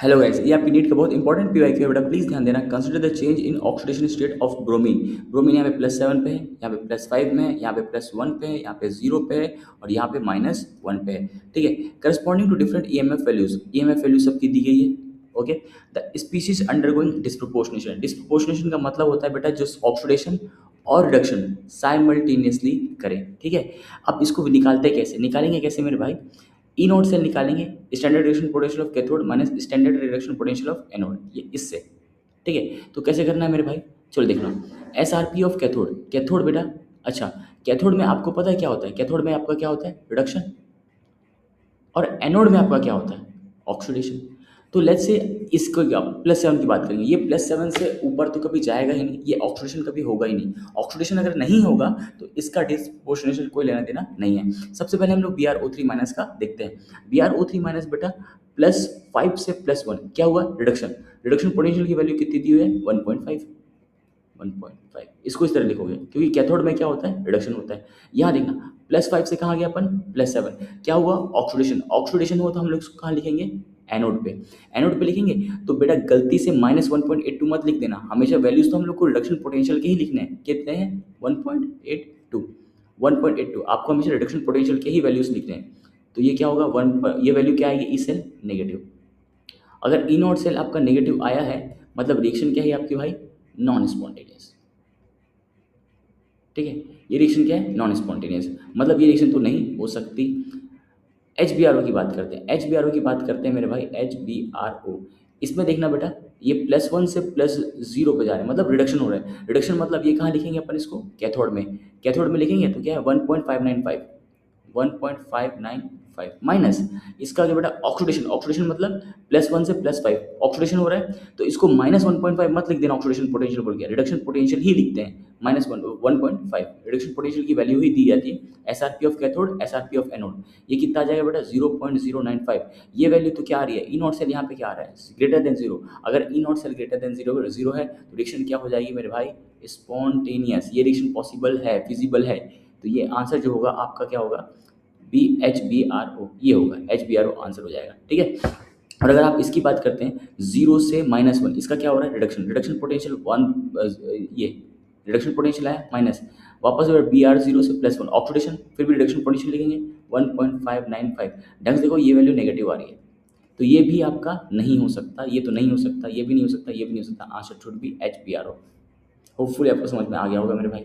Hello guys, ये आपकी NEET का बहुत इंपॉर्टेंट पीवाई है बेटा, प्लीज ध्यान देना। Consider the change in oxidation state of bromine. Bromine यहाँ पे +7 पे है, यहाँ पे +5 में है, यहाँ पे +1 पे है, यहाँ पे 0 पे है और यहाँ पे -1 पे है। ठीक है, corresponding to different EMF values. EMF value सबकी दी गई है। Okay, the species undergoing disproportionation. Disproportionation का मतलब होता है बेटा जो ऑक्सीडेशन और रिडक्शन साइमल्टेनियसली करें। ठीक है, अब इसको निकालते कैसे, निकालेंगे कैसे मेरे भाई? ई नोट से निकालेंगे standard reduction potential of cathode minus standard reduction potential of anode, ये इससे। ठीक है, तो कैसे करना है मेरे भाई? चलो देख लो। SRP ऑफ कैथोड, कैथोड बेटा, अच्छा कैथोड में आपको पता है क्या होता है? कैथोड में आपका क्या होता है? रिडक्शन। और एनोड में आपका क्या होता है? ऑक्सीडेशन। तो लेट्स से इसको क्या +7 की बात करेंगे, ये +7 से ऊपर तो कभी जाएगा ही नहीं, ये ऑक्सीडेशन कभी होगा ही नहीं। ऑक्सीडेशन अगर नहीं होगा तो इसका डिस्प्रोपोर्शनेशन कोई लेना देना नहीं है। सबसे पहले हम लोग BrO3 माइनस का देखते हैं। BrO3 माइनस बेटा +5 से +1 क्या हुआ? रिडक्शन। रिडक्शन पोटेंशियल की वैल्यू कितनी दी हुई है? 1.5। 1.5 इसको इस तरह लिखोगे क्योंकि कैथोड में क्या होता है? रिडक्शन होता है। यहाँ देखना +5 से कहाँ गया अपन? +7 क्या हुआ? ऑक्सीडेशन। ऑक्सीडेशन हुआ तो हम लोग इसको कहाँ लिखेंगे? एनोड पे। एनोड पे लिखेंगे तो बेटा गलती से -1.82 मत लिख देना, हमेशा वैल्यूज तो हम लोग को रिडक्शन पोटेंशियल के ही लिखने हैं। कितने हैं? 1.82। 1.82 आपको हमेशा रिडक्शन पोटेंशियल के ही वैल्यूज लिखने हैं। तो ये क्या होगा? ये वैल्यू क्या आएगी? E cell negative. अगर ई नॉट सेल आपका नेगेटिव आया है मतलब रिएक्शन क्या है आपकी भाई? Non spontaneous. ठीक है, ये रिएक्शन क्या है? नॉन स्पॉन्टेनियस, मतलब ये रिएक्शन तो नहीं हो सकती। HBRO की बात करते हैं। HBRO की बात करते हैं मेरे भाई, HBRO। इसमें देखना बेटा ये +1 से +0 पे जा रहे हैं मतलब रिडक्शन हो रहा है। रिडक्शन मतलब ये कहाँ लिखेंगे अपन इसको? कैथोड में। कैथोड में लिखेंगे तो क्या है? 1.595। 1.595 माइनस इसका जो बेटा ऑक्सीडेशन। ऑक्सीडेशन मतलब +1 से +5 ऑक्सीडेशन हो रहा है तो इसको -1.5 मत लिख देना ऑक्सीडेशन पोटेंशियल बोल के, रिडक्शन पोटेंशियल ही लिखते हैं। -1.5 रिडक्शन पोटेंशियल की वैल्यू ही दी जाती है। SRP of cathode, SRP of anode, ये कितना आ जाएगा बेटा? 0.095। ये वैल्यू तो क्या आ रही है? ई नॉट सेल यहाँ पे क्या आ रहा है? Greater than 0। अगर E nought cell greater than 0 है तो रिएक्शन क्या हो जाएगी मेरे भाई? स्पॉन्टेनियस। ये रिएक्शन पॉसिबल है, फिजिबल है। तो ये आंसर जो होगा आपका क्या होगा? BHBRO, ये होगा HBRO आंसर हो जाएगा। ठीक है, और अगर आप इसकी बात करते हैं 0 से -1, इसका क्या हो रहा है? रिडक्शन। रिडक्शन पोटेंशियल 1, ये रिडक्शन पोटेंशियल है माइनस, वापस BR0 से +1 ऑक्सीडेशन, फिर भी रिडक्शन पोटेंशियल लिखेंगे 1.595। ढंग से देखो ये वैल्यू नेगेटिव आ रही है तो ये भी आपका नहीं हो सकता, ये तो नहीं हो सकता, ये भी नहीं हो सकता, ये भी नहीं हो सकता। Answer should be HBRO। Hopefully आपको समझ में आ गया होगा मेरे भाई।